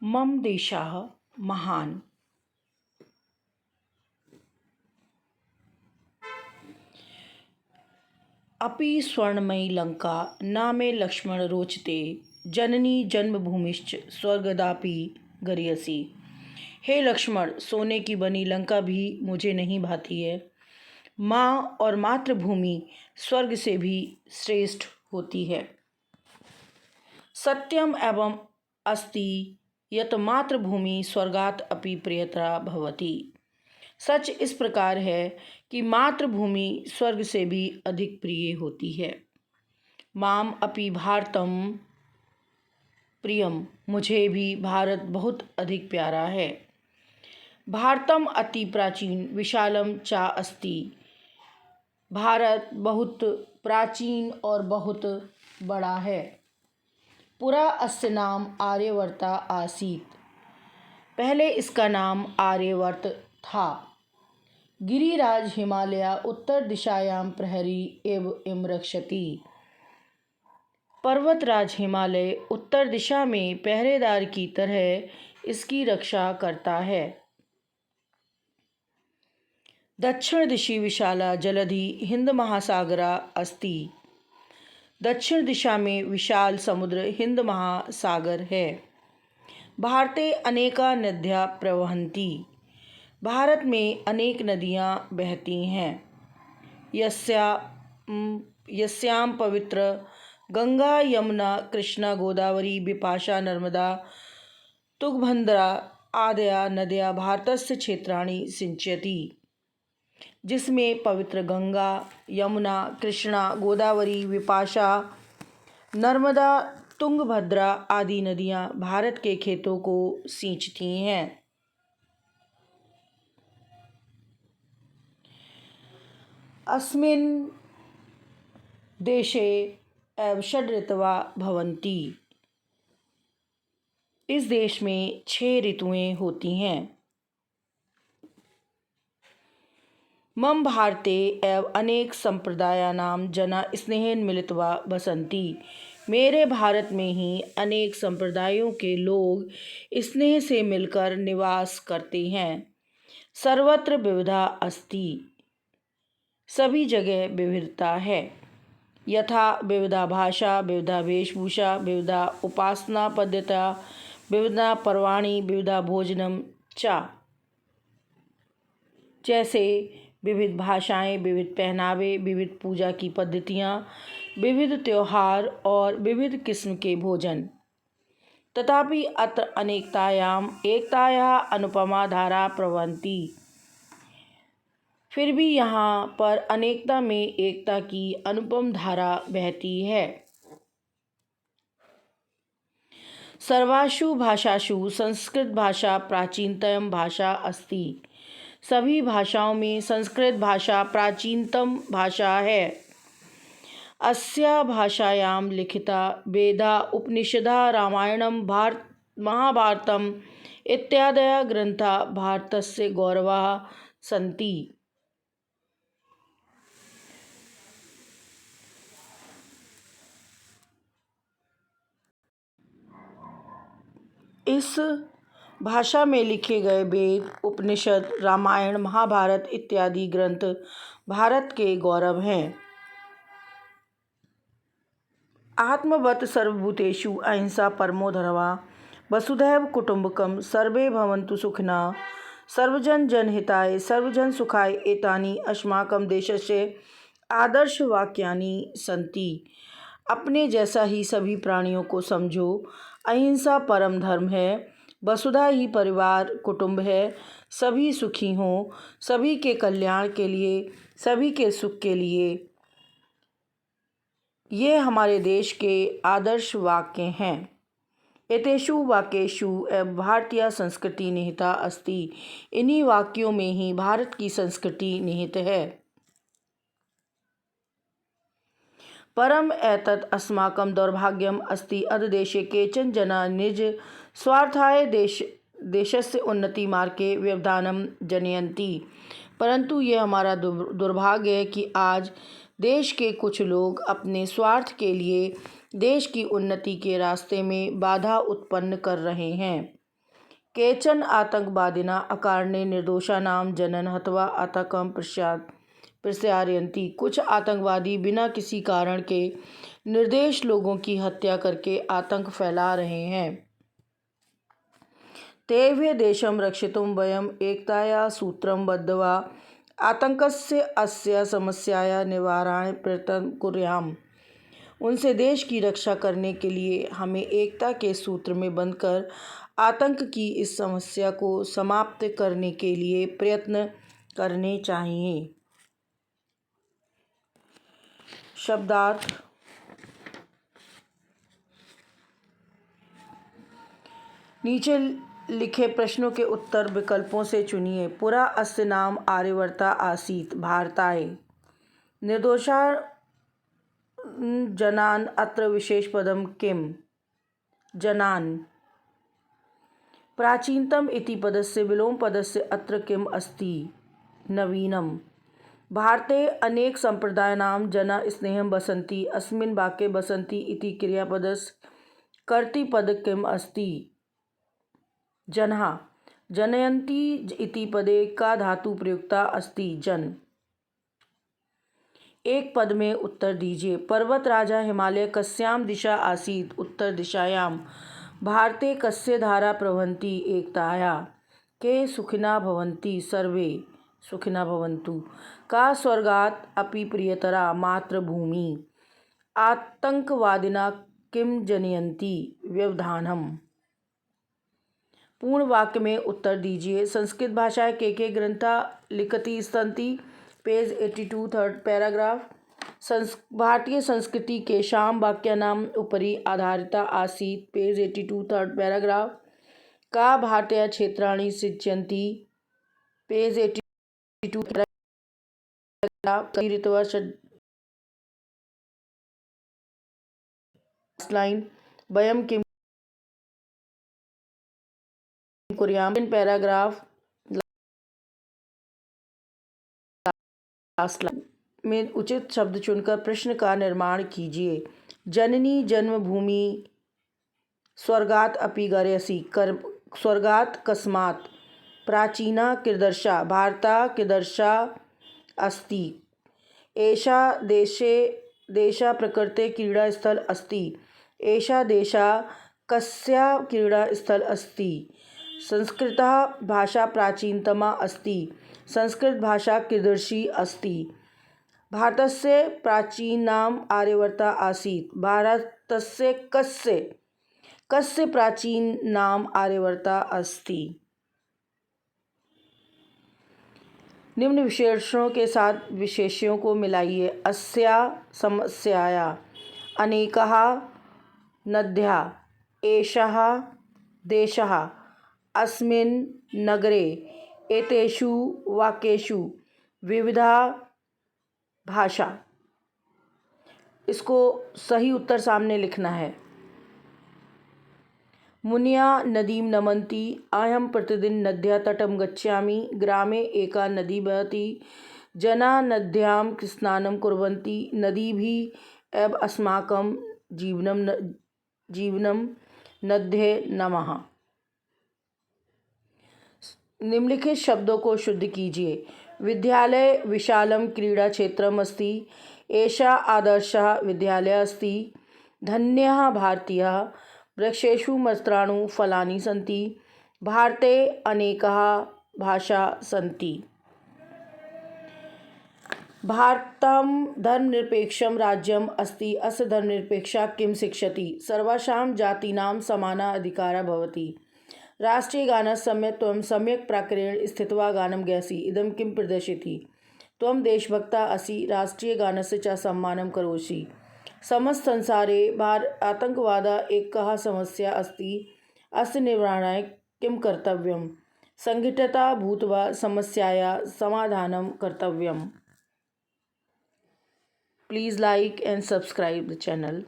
मम देशः महान्। अपि स्वर्णमयी लंका न मे लक्ष्मण रोचते, जननी जन्मभूमिश्च स्वर्गदापि गरीयसी। हे लक्ष्मण, सोने की बनी लंका भी मुझे नहीं भाती है। माँ और मातृभूमि स्वर्ग से भी श्रेष्ठ होती है। सत्यम एवं अस्ति यत मातृभूमि स्वर्गात् अपि प्रियतरा भवति। सच इस प्रकार है कि मातृभूमि स्वर्ग से भी अधिक प्रिय होती है। माम अपि भारतम प्रियम, मुझे भी भारत बहुत अधिक प्यारा है। भारतम अति प्राचीन विशालम चा अस्ति। भारत बहुत प्राचीन और बहुत बड़ा है। पुरा अस्य नाम आर्यवर्ता आसीत। पहले इसका नाम आर्यवर्त था। गिरिराज हिमालय उत्तर दिशायां प्रहरी एव इम रक्षति। पर्वतराज हिमालय उत्तर दिशा में पहरेदार की तरह इसकी रक्षा करता है। दक्षिण दिशि विशाला जलधि हिंद महासागरा अस्ति। दक्षिण दिशा में विशाल समुद्र हिंद महासागर है। भारते अनेका नद्याः प्रवहन्ति। भारत में अनेक नदियाँ बहती हैं। यस्यां पवित्र गंगा यमुना कृष्णा गोदावरी बिपाशा नर्मदा तुंगभद्रा आदया नद्या भारतस्य क्षेत्राणि सिंचयति। जिसमें पवित्र गंगा यमुना कृष्णा गोदावरी विपाशा नर्मदा तुंगभद्रा आदि नदियाँ भारत के खेतों को सींचती हैं। अस्मिन् देशे एव षड् ऋतवः भवन्ति। इस देश में 6 ऋतुएं होती हैं। मम भारते एव अनेक संप्रदायानां जना स्नेहेन मिलित्वा बसन्ति। मेरे भारत में ही अनेक संप्रदायों के लोग स्नेह से मिलकर निवास करते हैं। सर्वत्र विविधा अस्ति। सभी जगह विविधता है। यथा विविधा भाषा, विविधा वेशभूषा, विविधा उपासना पद्धता, विविधा पर्वाणि, विविधा भोजनम च। जैसे विविध भाषाएं, विविध पहनावे, विविध पूजा की पद्धतियाँ, विविध त्योहार और विविध किस्म के भोजन। तथापि अत्र अनेकतायाम एकतायाः अनुपमा धारा प्रवहन्ति। फिर भी यहाँ पर अनेकता में एकता की अनुपम धारा बहती है। सर्वासु भाषासु संस्कृत भाषा प्राचीनतम भाषा अस्ति। सभी भाषाओं में संस्कृत भाषा प्राचीनतम भाषा है। अस्या भाषायां लिखिता वेदा उपनिषदा रामायणं महाभारतम इत्यादयः ग्रंथा भारतस्य गौरवः सन्ति। इस भाषा में लिखे गए वेद, उपनिषद, रामायण, महाभारत इत्यादि ग्रंथ भारत के गौरव हैं। आत्मवत् सर्वभूतेषु अहिंसा परमो धर्मः। वसुधैव कुटुम्बकम सर्वे भवन्तु सुखिनः। सर्वजन जनहिताय सर्वजन सुखाय एतानि अस्माकं देशस्य आदर्श वाक्यानि सन्ति। अपने जैसा ही सभी प्राणियों को समझो। अहिंसा परम धर्म है। वसुधा ही परिवार कुटुंब है। सभी सुखी हों, सभी के कल्याण के लिए, सभी के सुख के लिए। ये हमारे देश के आदर्श वाक्य हैं। एतेषु वाक्येषु भारतीय संस्कृति निहिता अस्ति। इन्हीं वाक्यों में ही भारत की संस्कृति निहित है। परम एतत् अस्माकं दौर्भाग्यम अस्ति अद् देशे केचन जना निज स्वार्थाय देशस्य उन्नति मार्गे व्यवधानम जनयन्ति। परंतु ये हमारा दुर्भाग्य है कि आज देश के कुछ लोग अपने स्वार्थ के लिए देश की उन्नति के रास्ते में बाधा उत्पन्न कर रहे हैं। केचन आतंकवादिना अकारणे निर्दोषानां जनन हत्वा आतंकं प्रसारयन्ति। कुछ आतंकवादी बिना किसी कारण के निर्दोष लोगों की हत्या करके आतंक फैला रहे हैं। तेभ्यः देशं रक्षितुं वयम् एकताया सूत्रं बद्ध्वा आतंकस्य अस्य समस्याया निवारणाय प्रयत्नं कुर्याम। उनसे देश की रक्षा करने के लिए हमें एकता के सूत्र में बंधकर आतंक की इस समस्या को समाप्त करने के लिए प्रयत्न करने चाहिए। शब्दार्थ। नीचे लिखे प्रश्नों के उत्तर विकल्पों से चुनिए। पुरा अस्य नाम आर्यवर्ता आसीत् भारताय। निर्दोषा जनान् अत्र विशेषपदं किम्? जनान्। प्राचीनतम इति पदस्य विलोमपदस्य अत्र किम् अस्ति? नवीनम्। भारते अनेक सम्प्रदायानां जनाः स्नेहं वसन्ति। अस्मिन् वाक्ये वसन्ति इति क्रियापदस्य कर्तृपदं किम् अस्ति? जनः। जनयन्ति इति पदे का धातु प्रयुक्ता अस्ति? जन। एक पद में उत्तर दीजिए। पर्वत राजा हिमालय कस्यां दिशा आसीत्? उत्तर दिशायां। भारते कस्य धारा प्रवहन्ति? एकतायाः। के सुखिनः भवन्ति? सर्वे सुखिनः भवन्तु। का स्वर्गात् अपि प्रियतरा मातृभूमिः? आतंकवादिनः किं जनयन्ति? व्यवधानम्। पूर्ण वाक्य में उत्तर दीजिए। संस्कृत भाषा के ग्रंथा लिखति सन्ति? Page 82 third paragraph. भारतीय संस्कृति के शाम वाक्यानाम् उपरि आधारिता आसीत्? Page 82 third paragraph. का भारतीय क्षेत्राणि सृज्यन्ति? Page 82 paragraph. ऋतवः लाइन। वयं किं कुर्याम? पैराग्राफ लास्ट लाइन में उचित शब्द चुनकर प्रश्न का निर्माण कीजिए। जननी जन्मभूमि स्वर्गात् अपि गर्यसि। स्वर्गात् कस्मात्? प्राचीना कीदृशा? भारता कीदृशा अस्ति? एषा देशा प्रकृते क्रीडास्थल अस्ति। एषा देशा कस्य क्रीडास्थल अस्ति? संस्कृता भाषा प्राचीनतमा अस्ति। संस्कृत भाषा कीदृशी अस्ति? भारतस्य प्राचीननाम आर्यवर्ता आसीत्। भारतस्य कस्य प्राचीन नाम आर्यवर्ता अस्ति? निम्न विशेषणों के साथ विशेष्यों को मिलाइए। अस्या समस्याया अनेकाः नद्यः। एषः देशः। अस्मिन् नगरे। एतेषु वाक्येषु विविधा भाषा। इसको सही उत्तर सामने लिखना है। मुनिया नदीं नमन्ति। अहं प्रतिदिनं नद्याः तटं गच्छामि। ग्रामे एका नदी वहति। जनाः नद्यां स्नानं कुर्वन्ति। नदीभिः एव अस्माकं जीवनं। नद्ये नमः। निम्नलिखित शब्दों को शुद्ध कीजिए। विद्यालय विशालं क्रीडा क्षेत्रम् अस्ति। एषा आदर्शः विद्यालयः अस्ति। धन्यः भारतीयः। वृक्षेषु मित्राणि फलानि सन्ति। भारते अनेकाः भाषाः सन्ति। भारतं धर्मनिरपेक्षं राज्यम् अस्ति। अस्य धर्मनिरपेक्षता किं शिक्षति? सर्वासां जातीनां समानः अधिकारः भवति। राष्ट्रीयगानस्य त्वं सम्यक् प्राकारेण स्थित्वा गानं गायसि। इदं किं प्रदर्शयति? त्वं देशभक्ता असि। राष्ट्रीयगानस्य च सम्मानं करोषि। समस्तसंसारे आतंकवादः एकः समस्या अस्ति। अस्य निवारणाय किं कर्तव्यं? संघटिता भूत्वा समस्यायाः समाधानं कर्तव्यम्। Please like and subscribe the channel.